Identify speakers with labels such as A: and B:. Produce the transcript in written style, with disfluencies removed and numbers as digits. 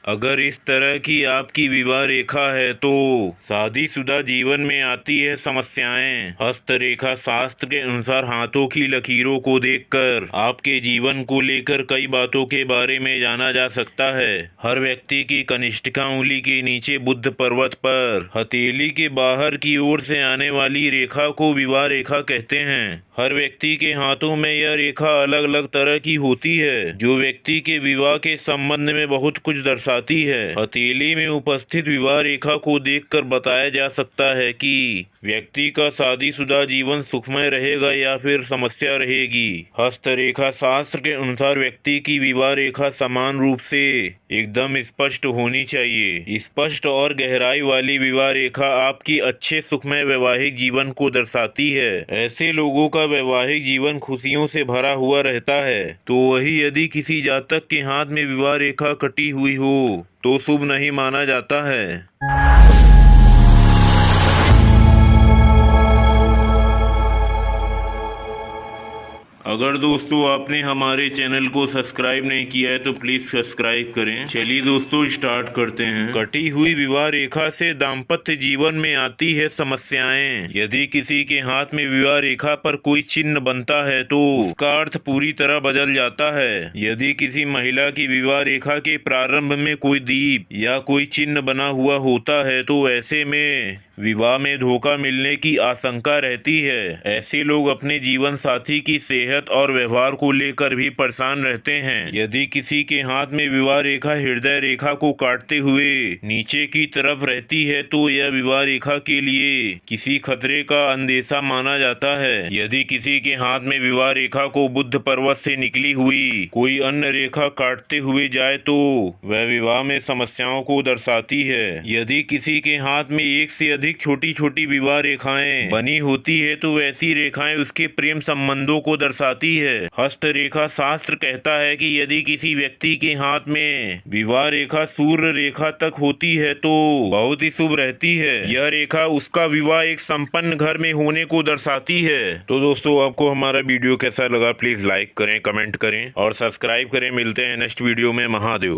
A: अगर इस तरह की आपकी विवाह रेखा है तो शादीशुदा जीवन में आती है समस्याएं। हस्तरेखा शास्त्र के अनुसार हाथों की लकीरों को देखकर आपके जीवन को लेकर कई बातों के बारे में जाना जा सकता है। हर व्यक्ति की कनिष्ठिका उंगली के नीचे बुद्ध पर्वत पर हथेली के बाहर की ओर से आने वाली रेखा को विवाह रेखा कहते हैं। हर व्यक्ति के हाथों में यह रेखा अलग अलग तरह की होती है, जो व्यक्ति के विवाह के संबंध में बहुत कुछ दर्शाती है। हथेली में उपस्थित विवाह रेखा को देखकर बताया जा सकता है कि व्यक्ति का शादीशुदा जीवन सुखमय रहेगा या फिर समस्या रहेगी। हस्तरेखा शास्त्र के अनुसार व्यक्ति की विवाह रेखा समान रूप से एकदम स्पष्ट होनी चाहिए। स्पष्ट और गहराई वाली विवाह रेखा आपकी अच्छे सुखमय वैवाहिक जीवन को दर्शाती है। ऐसे लोगों का वैवाहिक जीवन खुशियों से भरा हुआ रहता है। तो वही यदि किसी जातक के हाथ में विवाह रेखा कटी हुई हो तो शुभ नहीं माना जाता है। अगर दोस्तों आपने हमारे चैनल को सब्सक्राइब नहीं किया है तो प्लीज सब्सक्राइब करें। चलिए दोस्तों स्टार्ट करते हैं। कटी हुई विवाह रेखा से दाम्पत्य जीवन में आती है समस्याएं। यदि किसी के हाथ में विवाह रेखा पर कोई चिन्ह बनता है तो उसका अर्थ पूरी तरह बदल जाता है। यदि किसी महिला की विवाह रेखा के प्रारंभ में कोई दीप या कोई चिन्ह बना हुआ होता है तो ऐसे में विवाह में धोखा मिलने की आशंका रहती है। ऐसे लोग अपने जीवन साथी की सेहत और व्यवहार को लेकर भी परेशान रहते हैं। यदि किसी के हाथ में विवाह रेखा हृदय रेखा को काटते हुए नीचे की तरफ रहती है तो यह विवाह रेखा के लिए किसी खतरे का अंदेशा माना जाता है। यदि किसी के हाथ में विवाह रेखा को बुद्ध पर्वत से निकली हुई कोई अन्य रेखा काटते हुए जाए तो वह विवाह में समस्याओं को दर्शाती है। यदि किसी के हाथ में एक से अधिक छोटी छोटी विवाह रेखाएं बनी होती है तो ऐसी रेखाएं उसके प्रेम संबंधों को दर्शाती है। हस्तरेखा शास्त्र कहता है कि यदि किसी व्यक्ति के हाथ में विवाह रेखा सूर्य रेखा तक होती है तो बहुत ही शुभ रहती है। यह रेखा उसका विवाह एक संपन्न घर में होने को दर्शाती है। तो दोस्तों आपको हमारा वीडियो कैसा लगा प्लीज लाइक करें, कमेंट करें और सब्सक्राइब करें। मिलते हैं नेक्स्ट वीडियो में। महादेव।